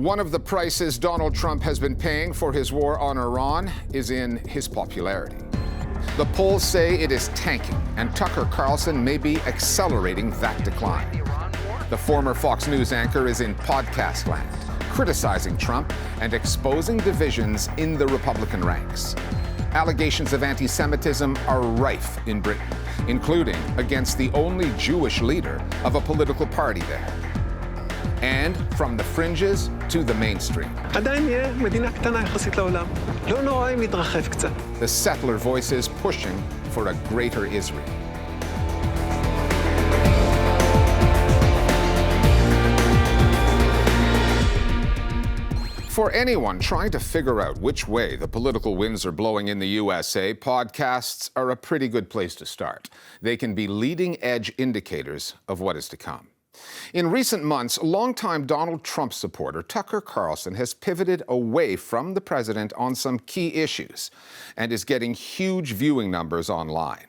One of the prices Donald Trump has been paying for his war on Iran is in his popularity. The polls say it is tanking, and Tucker Carlson may be accelerating that decline. The former Fox News anchor is in podcast land, criticizing Trump and exposing divisions in the Republican ranks. Allegations of anti-Semitism are rife in Britain, including against the only Jewish leader of a political party there. And from the fringes to the mainstream. The settler voices pushing for a greater Israel. For anyone trying to figure out which way the political winds are blowing in the USA, podcasts are a pretty good place to start. They can be leading-edge indicators of what is to come. In recent months, longtime Donald Trump supporter Tucker Carlson has pivoted away from the president on some key issues and is getting huge viewing numbers online.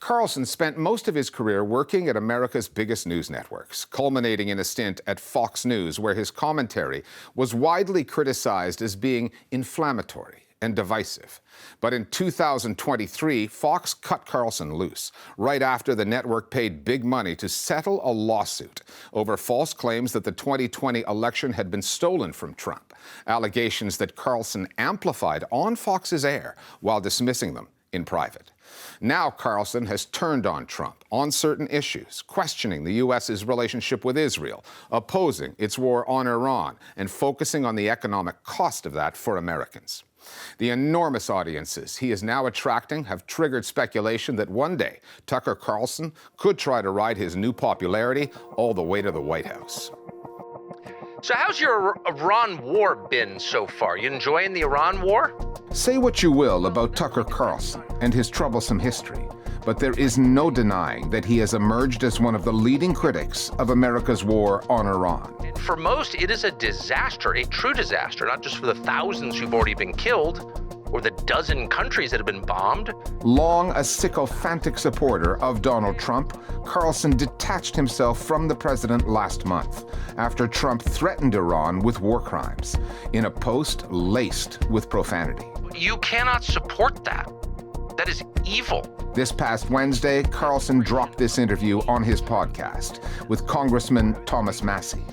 Carlson spent most of his career working at America's biggest news networks, culminating in a stint at Fox News, where his commentary was widely criticized as being inflammatory and divisive. But in 2023, Fox cut Carlson loose, right after the network paid big money to settle a lawsuit over false claims that the 2020 election had been stolen from Trump, allegations that Carlson amplified on Fox's air while dismissing them in private. Now Carlson has turned on Trump on certain issues, questioning the U.S.'s relationship with Israel, opposing its war on Iran, and focusing on the economic cost of that for Americans. The enormous audiences he is now attracting have triggered speculation that one day Tucker Carlson could try to ride his new popularity all the way to the White House. So how's your Iran war been so far? You enjoying the Iran war? Say what you will about Tucker Carlson and his troublesome history, but there is no denying that he has emerged as one of the leading critics of America's war on Iran. For most, it is a disaster, a true disaster, not just for the thousands who've already been killed, or the dozen countries that have been bombed. Long a sycophantic supporter of Donald Trump, Carlson detached himself from the president last month after Trump threatened Iran with war crimes in a post laced with profanity. You cannot support that. That is evil. This past Wednesday, Carlson dropped this interview on his podcast with Congressman Thomas Massie.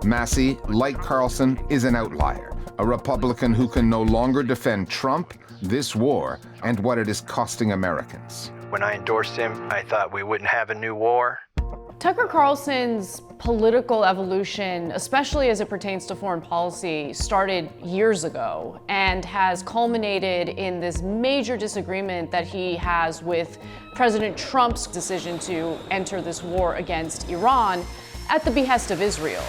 Massie, like Carlson, is an outlier, a Republican who can no longer defend Trump, this war, and what it is costing Americans. When I endorsed him, I thought we wouldn't have a new war. Tucker Carlson's political evolution, especially as it pertains to foreign policy, started years ago and has culminated in this major disagreement that he has with President Trump's decision to enter this war against Iran at the behest of Israel.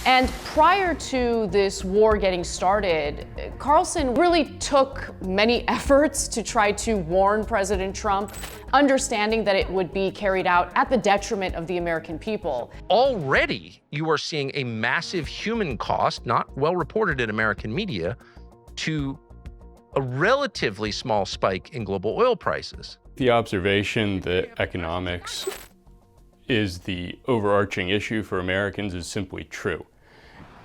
And prior to this war getting started, Carlson really took many efforts to try to warn President Trump, understanding that it would be carried out at the detriment of the American people. Already, you are seeing a massive human cost, not well reported in American media, to a relatively small spike in global oil prices. The observation that economics is the overarching issue for Americans is simply true.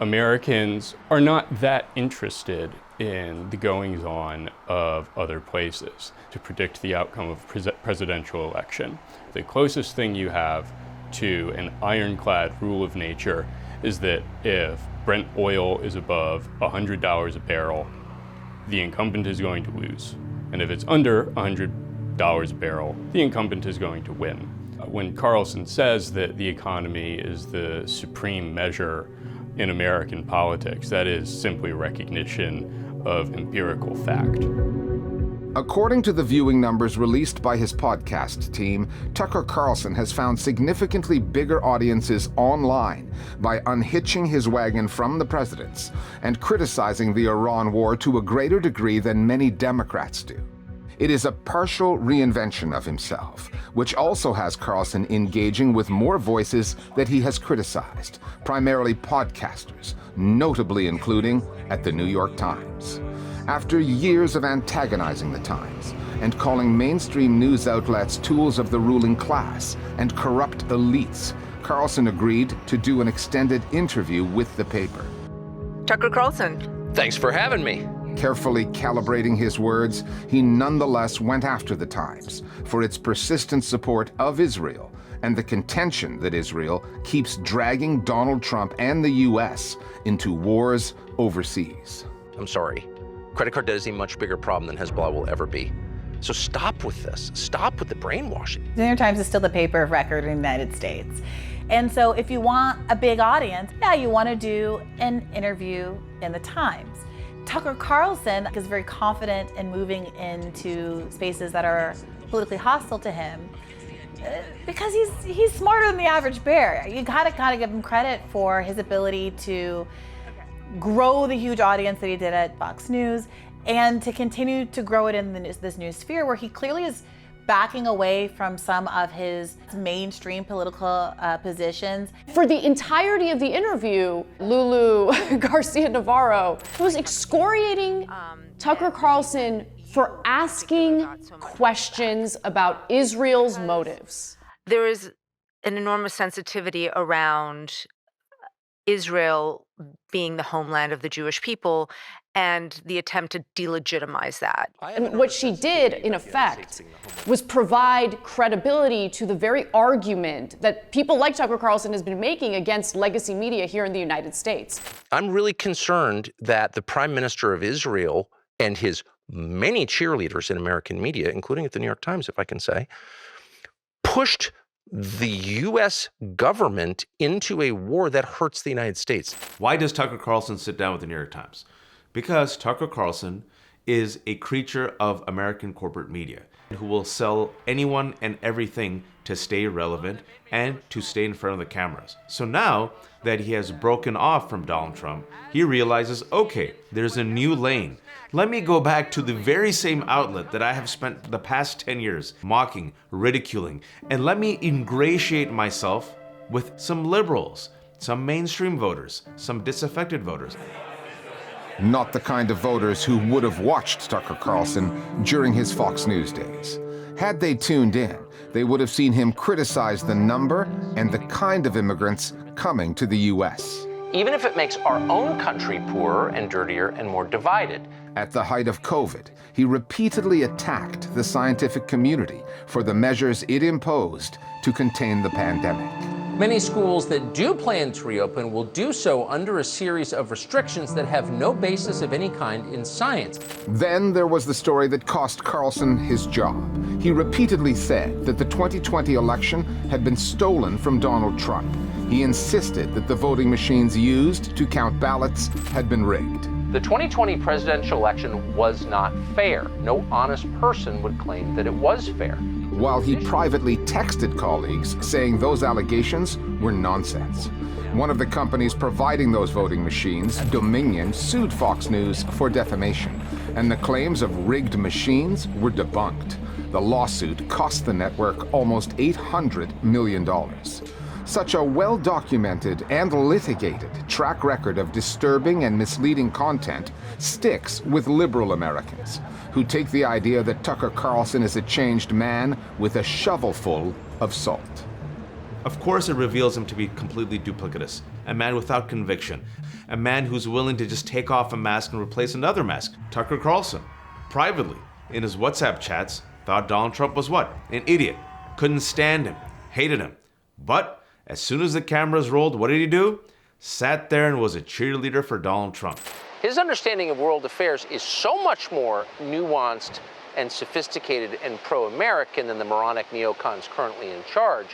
Americans are not that interested in the goings-on of other places to predict the outcome of a presidential election. The closest thing you have to an ironclad rule of nature is that if Brent oil is above $100 a barrel, the incumbent is going to lose. And if it's under $100 a barrel, the incumbent is going to win. When Carlson says that the economy is the supreme measure in American politics, that is simply recognition of empirical fact. According to the viewing numbers released by his podcast team, Tucker Carlson has found significantly bigger audiences online by unhitching his wagon from the president's and criticizing the Iran war to a greater degree than many Democrats do. It is a partial reinvention of himself, which also has Carlson engaging with more voices that he has criticized, primarily podcasters, notably including at the New York Times. After years of antagonizing the Times and calling mainstream news outlets tools of the ruling class and corrupt elites, Carlson agreed to do an extended interview with the paper. Tucker Carlson. Thanks for having me. Carefully calibrating his words, he nonetheless went after the Times for its persistent support of Israel and the contention that Israel keeps dragging Donald Trump and the U.S. into wars overseas. I'm sorry. Credit card debt is a much bigger problem than Hezbollah will ever be. So stop with this. Stop with the brainwashing. The New York Times is still the paper of record in the United States. And so if you want a big audience, yeah, you want to do an interview in the Times. Tucker Carlson is very confident in moving into spaces that are politically hostile to him because he's smarter than the average bear. You gotta give him credit for his ability to grow the huge audience that he did at Fox News and to continue to grow it in this new sphere where he clearly is backing away from some of his mainstream political positions. For the entirety of the interview, Lulu Garcia-Navarro was excoriating Tucker Carlson for asking questions about Israel's motives. There is an enormous sensitivity around Israel being the homeland of the Jewish people and the attempt to delegitimize that. And what she did, in effect, was provide credibility to the very argument that people like Tucker Carlson has been making against legacy media here in the United States. I'm really concerned that the Prime Minister of Israel and his many cheerleaders in American media, including at the New York Times, if I can say, pushed the U.S. government into a war that hurts the United States. Why does Tucker Carlson sit down with the New York Times? Because Tucker Carlson is a creature of American corporate media who will sell anyone and everything to stay relevant and to stay in front of the cameras. So now that he has broken off from Donald Trump, he realizes, okay, there's a new lane. Let me go back to the very same outlet that I have spent the past 10 years mocking, ridiculing, and let me ingratiate myself with some liberals, some mainstream voters, some disaffected voters. Not the kind of voters who would have watched Tucker Carlson during his Fox News days. Had they tuned in, they would have seen him criticize the number and the kind of immigrants coming to the U.S. Even if it makes our own country poorer and dirtier and more divided. At the height of COVID, he repeatedly attacked the scientific community for the measures it imposed to contain the pandemic. Many schools that do plan to reopen will do so under a series of restrictions that have no basis of any kind in science. Then there was the story that cost Carlson his job. He repeatedly said that the 2020 election had been stolen from Donald Trump. He insisted that the voting machines used to count ballots had been rigged. The 2020 presidential election was not fair. No honest person would claim that it was fair. While he privately texted colleagues saying those allegations were nonsense. One of the companies providing those voting machines, Dominion, sued Fox News for defamation, and the claims of rigged machines were debunked. The lawsuit cost the network almost $800 million. Such a well-documented and litigated track record of disturbing and misleading content sticks with liberal Americans, who take the idea that Tucker Carlson is a changed man with a shovelful of salt. Of course it reveals him to be completely duplicitous, a man without conviction, a man who's willing to just take off a mask and replace another mask. Tucker Carlson, privately, in his WhatsApp chats, thought Donald Trump was what? An idiot. Couldn't stand him, hated him. But as soon as the cameras rolled, what did he do? Sat there and was a cheerleader for Donald Trump. His understanding of world affairs is so much more nuanced and sophisticated and pro-American than the moronic neocons currently in charge.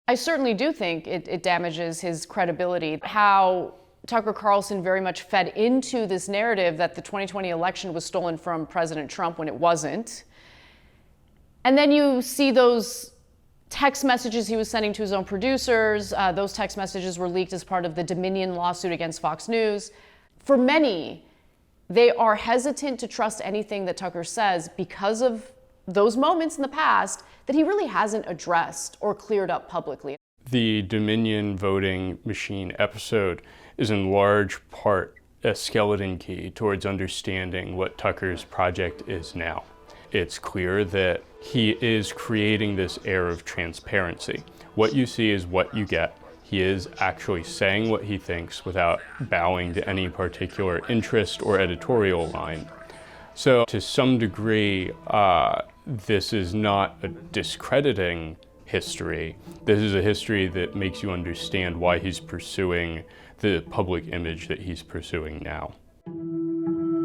I certainly do think it damages his credibility. How Tucker Carlson very much fed into this narrative that the 2020 election was stolen from President Trump when it wasn't. And then you see those text messages he was sending to his own producers. Those text messages were leaked as part of the Dominion lawsuit against Fox News. For many, they are hesitant to trust anything that Tucker says because of those moments in the past that he really hasn't addressed or cleared up publicly. The Dominion voting machine episode is in large part a skeleton key towards understanding what Tucker's project is now. It's clear that he is creating this air of transparency. What you see is what you get. He is actually saying what he thinks without bowing to any particular interest or editorial line. So to some degree, this is not a discrediting history. This is a history that makes you understand why he's pursuing the public image that he's pursuing now.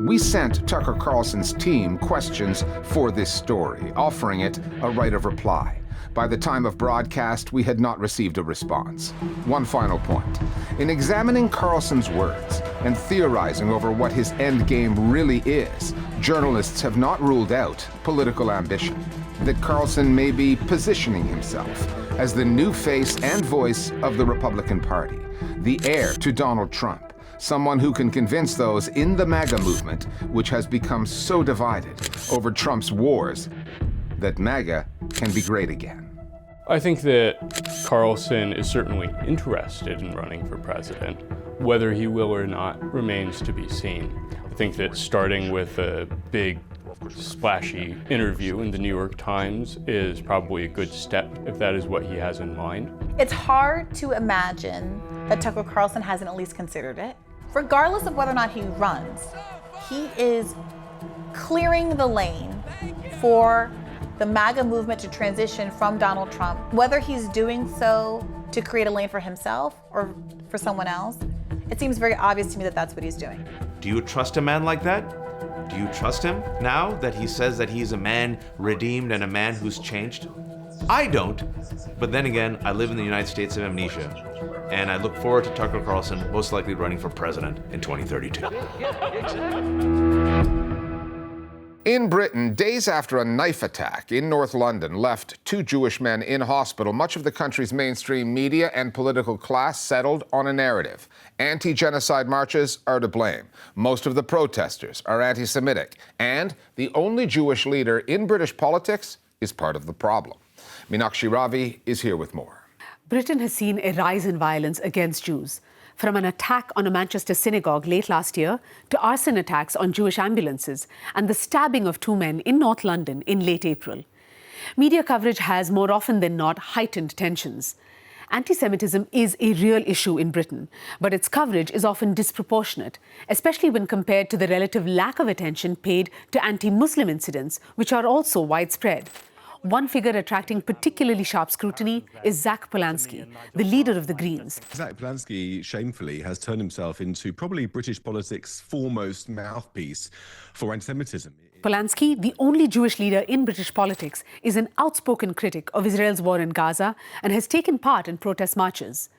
We sent Tucker Carlson's team questions for this story, offering it a right of reply. By the time of broadcast, we had not received a response. One final point. In examining Carlson's words and theorizing over what his endgame really is, journalists have not ruled out political ambition, that Carlson may be positioning himself as the new face and voice of the Republican Party, the heir to Donald Trump, someone who can convince those in the MAGA movement, which has become so divided over Trump's wars, that MAGA can be great again. I think that Carlson is certainly interested in running for president. Whether he will or not remains to be seen. I think that starting with a big, splashy interview in the New York Times is probably a good step if that is what he has in mind. It's hard to imagine that Tucker Carlson hasn't at least considered it. Regardless of whether or not he runs, he is clearing the lane for the MAGA movement to transition from Donald Trump. Whether he's doing so to create a lane for himself or for someone else, it seems very obvious to me that that's what he's doing. Do you trust a man like that? Do you trust him now that he says that he's a man redeemed and a man who's changed? I don't. But then again, I live in the United States of amnesia, and I look forward to Tucker Carlson most likely running for president in 2032. In Britain, days after a knife attack in North London left 2 Jewish men in hospital, much of the country's mainstream media and political class settled on a narrative. Anti-genocide marches are to blame. Most of the protesters are anti-Semitic. And the only Jewish leader in British politics is part of the problem. Meenakshi Ravi is here with more. Britain has seen a rise in violence against Jews, from an attack on a Manchester synagogue late last year to arson attacks on Jewish ambulances and the stabbing of 2 men in North London in late April. Media coverage has more often than not heightened tensions. Anti-Semitism is a real issue in Britain, but its coverage is often disproportionate, especially when compared to the relative lack of attention paid to anti-Muslim incidents, which are also widespread. One figure attracting particularly sharp scrutiny is Zack Polanski, the leader of the Greens. Zack Polanski, shamefully, has turned himself into probably British politics' foremost mouthpiece for anti-Semitism. Polanski, the only Jewish leader in British politics, is an outspoken critic of Israel's war in Gaza and has taken part in protest marches.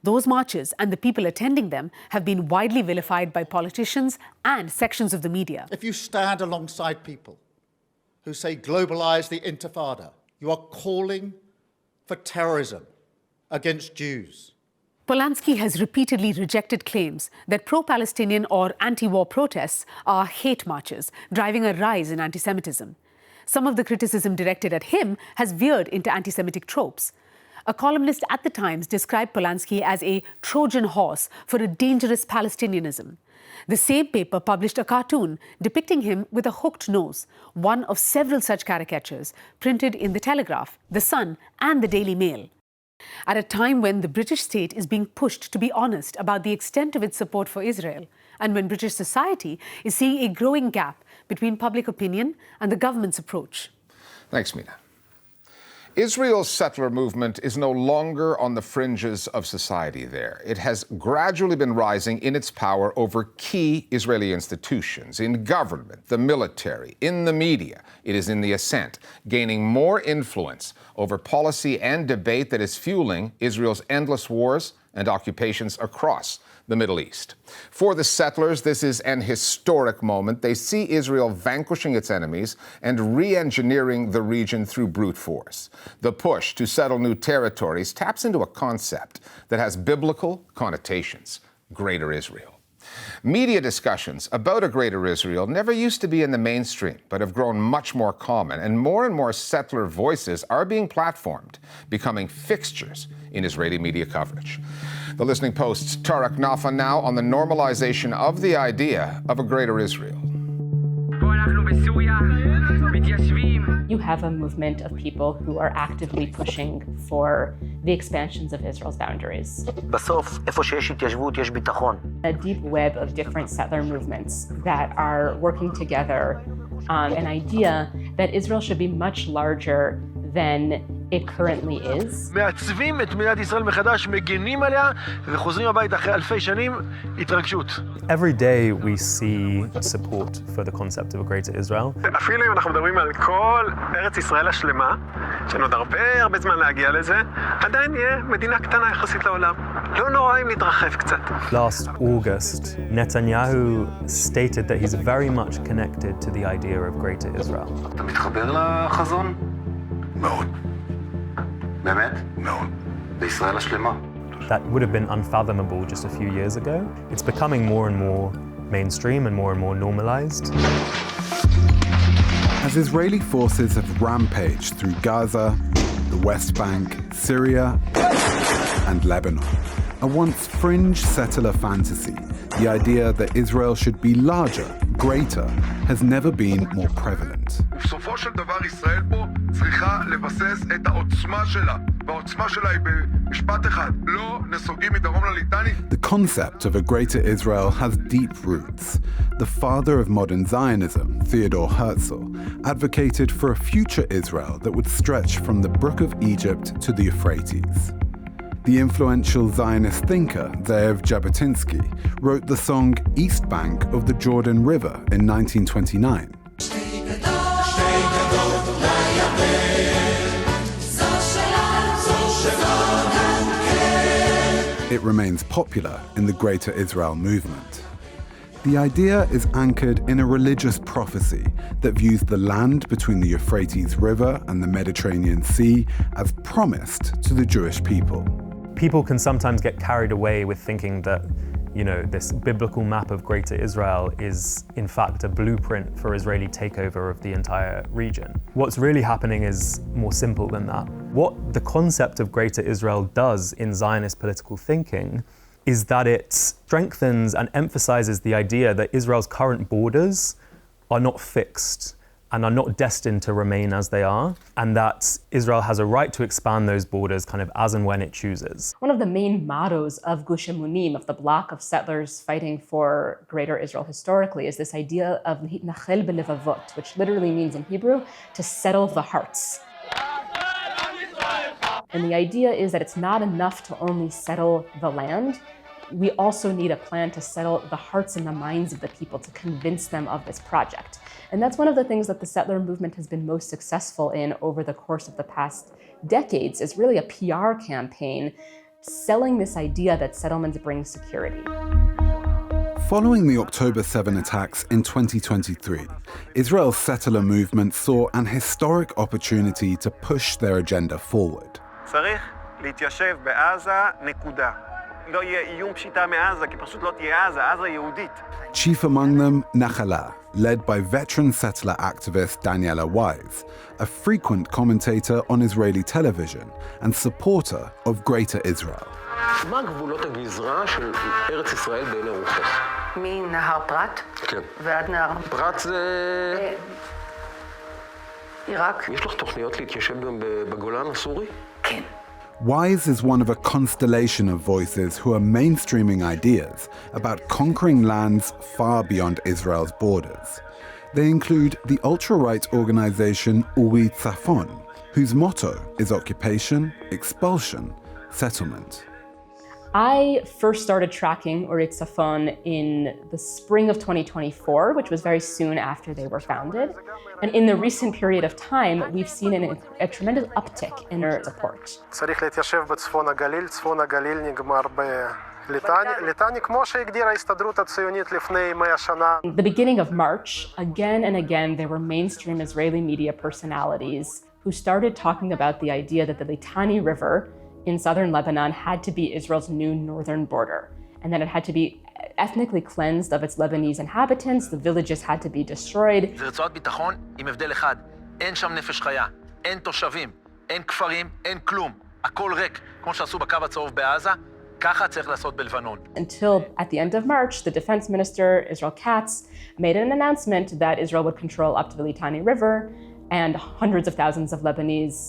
Those marches and the people attending them have been widely vilified by politicians and sections of the media. If you stand alongside people who say globalize the Intifada, you are calling for terrorism against Jews. Polanski has repeatedly rejected claims that pro-Palestinian or anti-war protests are hate marches, driving a rise in anti-Semitism. Some of the criticism directed at him has veered into anti-Semitic tropes. A columnist at the Times described Polanski as a Trojan horse for a dangerous Palestinianism. The same paper published a cartoon depicting him with a hooked nose, one of several such caricatures printed in The Telegraph, The Sun, and The Daily Mail. At a time when the British state is being pushed to be honest about the extent of its support for Israel, and when British society is seeing a growing gap between public opinion and the government's approach. Thanks, Meena. Israel's settler movement is no longer on the fringes of society there. It has gradually been rising in its power over key Israeli institutions, in government, the military, in the media. It is in the ascent, gaining more influence over policy and debate that is fueling Israel's endless wars and occupations across the Middle East. For the settlers, this is an historic moment. They see Israel vanquishing its enemies and re-engineering the region through brute force. The push to settle new territories taps into a concept that has biblical connotations: Greater Israel. Media discussions about a Greater Israel never used to be in the mainstream, but have grown much more common, and more settler voices are being platformed, becoming fixtures in Israeli media coverage. The Listening Post's Tarek Nafa now on the normalization of the idea of a Greater Israel. Going You have a movement of people who are actively pushing for the expansions of Israel's boundaries. A deep web of different settler movements that are working together on an idea that Israel should be much larger than it currently is. מעצבים את מדינת ישראל מחדש, מגנים עליה וחוזרים הביתה אחרי אלפי שנים, התרגשות. Every day we see support for the concept of a greater Israel. אפילו אם אנחנו מדברים על כל ארץ ישראל השלמה, שיש עוד הרבה זמן להגיע לזה, עדיין נהיה מדינה קטנה יחסית לעולם. לא נורא אם נתרחב קצת. Last August, Netanyahu stated that he's very much connected to the idea of greater Israel. אתה מתחבר לחזון? מאוד. באמת? מאוד. בישראל השלמה. That would have been unfathomable just a few years ago. It's becoming more and more mainstream and more normalized. As Israeli forces have rampaged through Gaza, the West Bank, Syria, and Lebanon, a once fringe settler fantasy, the idea that Israel should be larger, greater, has never been more prevalent. ובסופו של דבר ישראל פה צריכה לבסס את העוצמה שלה, והעוצמה שלה היא במשפט אחד, לא נסוגים מדרום לליטני. The concept of a greater Israel has deep roots. The father of modern Zionism, Theodor Herzl, advocated for a future Israel that would stretch from the Brook of Egypt to the Euphrates. The influential Zionist thinker, Zev Jabotinsky, wrote the song East Bank of the Jordan River in 1929. It remains popular in the Greater Israel movement. The idea is anchored in a religious prophecy that views the land between the Euphrates River and the Mediterranean Sea as promised to the Jewish people. People can sometimes get carried away with thinking that, this biblical map of Greater Israel is in fact a blueprint for Israeli takeover of the entire region. What's really happening is more simple than that. What the concept of Greater Israel does in Zionist political thinking is that it strengthens and emphasizes the idea that Israel's current borders are not fixed and are not destined to remain as they are, and that Israel has a right to expand those borders kind of as and when it chooses. One of the main mottos of Gush Emunim, of the bloc of settlers fighting for Greater Israel historically, is this idea of Nachel belevavot, which literally means in Hebrew, to settle the hearts. And the idea is that it's not enough to only settle the land. We also need a plan to settle the hearts and the minds of the people, to convince them of this project. And that's one of the things that the settler movement has been most successful in over the course of the past decades, is really a PR campaign selling this idea that settlements bring security. Following the October 7 attacks in 2023, Israel's settler movement saw an historic opportunity to push their agenda forward. צריך להתיישב בעזה, נקודה. לא יהיה איום פשיטה מעזה, כי פשוט לא תהיה עזה, עזה יהודית. Chief among them, Nachala, led by veteran settler activist Daniela Wise, a frequent commentator on Israeli television and supporter of Greater Israel. מה גבולות הגזרה של ארץ ישראל בעיני רוחך? מנהר פרת? כן. ועד נהר... פרת זה... עיראק. יש לך תוכניות להתיישב גם בגולן הסורי? כן. Wise is one of a constellation of voices who are mainstreaming ideas about conquering lands far beyond Israel's borders. They include the ultra-right organization Uri Tzafon, whose motto is occupation, expulsion, settlement. I first started tracking Uri Tzafon in the spring of 2024, which was very soon after they were founded. And in the recent period of time, we've seen a tremendous uptick in their support. צריך להתיישב בצפון הגליל, צפון הגליל נגמר בליטני, כמו שהגדירה ההסתדרות הציונית לפני 100 שנה. At the beginning of March, again and again, there were mainstream Israeli media personalities who started talking about the idea that the Litani River in southern Lebanon had to be Israel's new northern border, and that it had to be ethnically cleansed of its Lebanese inhabitants, the villages had to be destroyed. זה רצועת ביטחון עם הבדל אחד, אין שם נפש חיה, אין תושבים, אין כפרים, אין כלום, הכל ריק, כמו שעשו בקו הצהוב בעזה, ככה צריך לעשות בלבנון. Until at the end of March, the defense minister, Israel Katz, made an announcement that Israel would control up to the Litani River and hundreds of thousands of Lebanese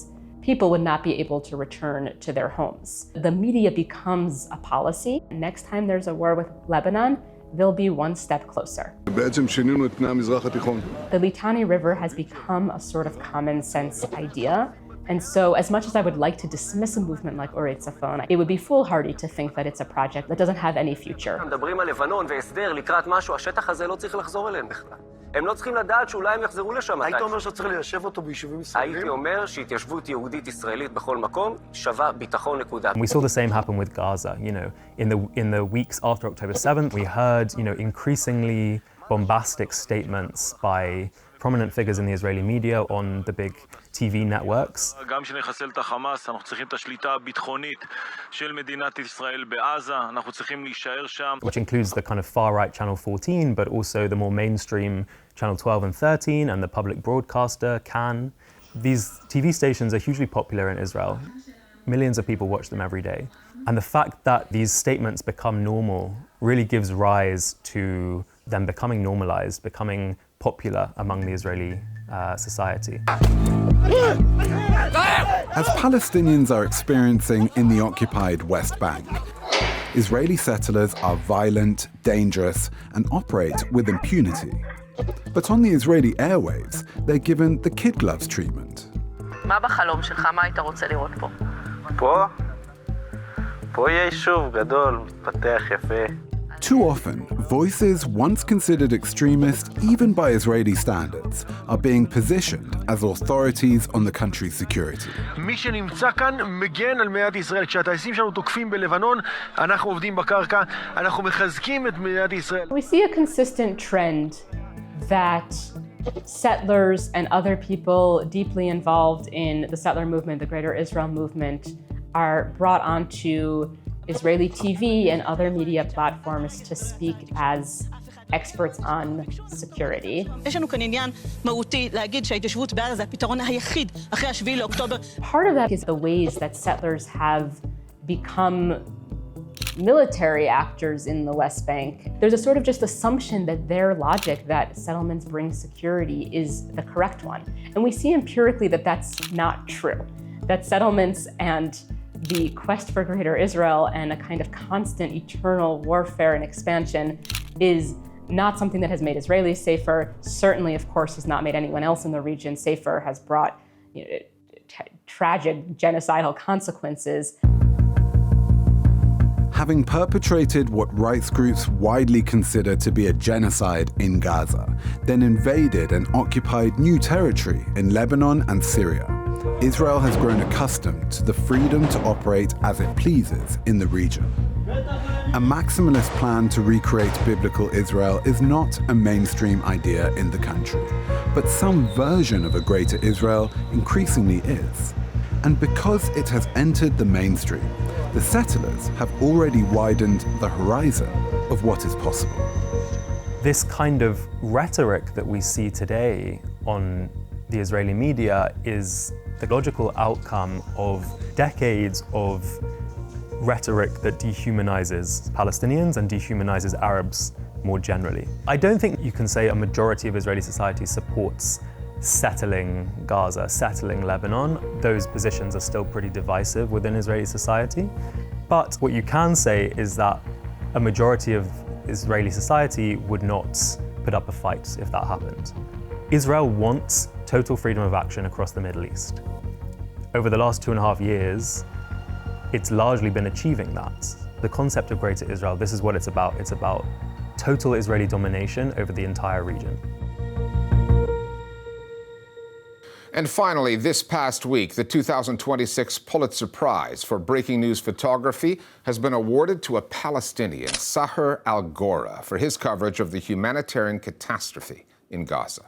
people would not be able to return to their homes. The media becomes a policy. Next time there's a war with Lebanon, they'll be one step closer. The Litani River has become a sort of common sense idea. And so as much as I would like to dismiss a movement like Oretz Tzafon, it would be foolhardy to think that it's a project that doesn't have any future. מדברים על לבנון והסדר לקראת משהו, השטח הזה לא צריך לחזור אליהם בכלל. הם לא צריכים לדעת שאולי הם יחזרו לשם. היית אומר שצריך ליישב אותו ביישובים ישראלים? הייתי אומר שהתיישבות יהודית-ישראלית בכל מקום שווה ביטחון נקודה. We saw the same happen with Gaza. In the weeks after October 7th, we heard, increasingly bombastic statements by prominent figures in the Israeli media on the big TV networks. גם שנחסל את החמאס, אנחנו צריכים את השליטה הביטחונית של מדינת ישראל בעזה, אנחנו צריכים להישאר שם. Which includes the kind of far-right Channel 14, but also the more mainstream Channel 12 and 13 and the public broadcaster, Kan. These TV stations are hugely popular in Israel. Millions of people watch them every day. And the fact that these statements become normal really gives rise to them becoming normalized, becoming popular among the Israeli society. As Palestinians are experiencing in the occupied West Bank, Israeli settlers are violent, dangerous, and operate with impunity. But on the Israeli airwaves, they're given the kid gloves treatment. מה בחלום שלך? מה היית רוצה לראות פה? פה יהיה יישוב גדול, מתפתח יפה. Too often, voices once considered extremist, even by Israeli standards, are being positioned as authorities on the country's security. מי שנמצא כאן מגן על מדינת ישראל. כשהטייסים שלנו תוקפים בלבנון, אנחנו עובדים בקרקע, אנחנו מחזקים את מדינת ישראל. We see a consistent trend that settlers and other people deeply involved in the settler movement, the Greater Israel movement, are brought onto Israeli TV and other media platforms to speak as experts on security. יש לנו כאן עניין מהותי להגיד שההתיישבות בעזה זה הפתרון היחיד אחרי 7 לאוקטובר. Part of that is the ways that settlers have become military actors in the West Bank. There's a sort of just assumption that their logic that settlements bring security is the correct one. And we see empirically that that's not true. That settlements and the quest for Greater Israel and a kind of constant eternal warfare and expansion is not something that has made Israelis safer, certainly, of course, has not made anyone else in the region safer, has brought tragic genocidal consequences. Having perpetrated what rights groups widely consider to be a genocide in Gaza, then invaded and occupied new territory in Lebanon and Syria, Israel has grown accustomed to the freedom to operate as it pleases in the region. A maximalist plan to recreate biblical Israel is not a mainstream idea in the country, but some version of a greater Israel increasingly is. And because it has entered the mainstream, the settlers have already widened the horizon of what is possible. This kind of rhetoric that we see today on the Israeli media is the logical outcome of decades of rhetoric that dehumanizes Palestinians and dehumanizes Arabs more generally. I don't think you can say a majority of Israeli society supports settling Gaza, settling Lebanon. Those positions are still pretty divisive within Israeli society. But what you can say is that a majority of Israeli society would not put up a fight if that happened. Israel wants total freedom of action across the Middle East. Over the last 2.5 years, it's largely been achieving that. The concept of Greater Israel, this is what it's about. It's about total Israeli domination over the entire region. And finally, this past week, the 2026 Pulitzer Prize for Breaking News Photography has been awarded to a Palestinian, Sahar Al-Ghora, for his coverage of the humanitarian catastrophe in Gaza.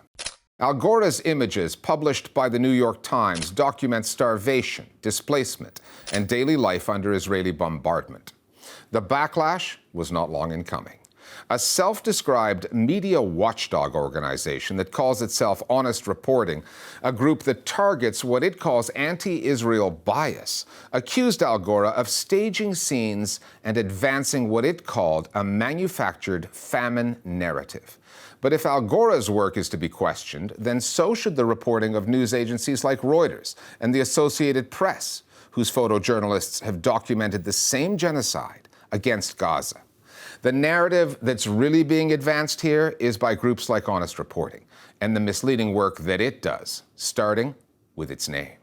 Al-Ghora's images, published by the New York Times, document starvation, displacement, and daily life under Israeli bombardment. The backlash was not long in coming. A self-described media watchdog organization that calls itself Honest Reporting, a group that targets what it calls anti-Israel bias, accused Al Gore of staging scenes and advancing what it called a manufactured famine narrative. But if Al Gore's work is to be questioned, then so should the reporting of news agencies like Reuters and the Associated Press, whose photojournalists have documented the same genocide against Gaza. The narrative that's really being advanced here is by groups like Honest Reporting and the misleading work that it does, starting with its name.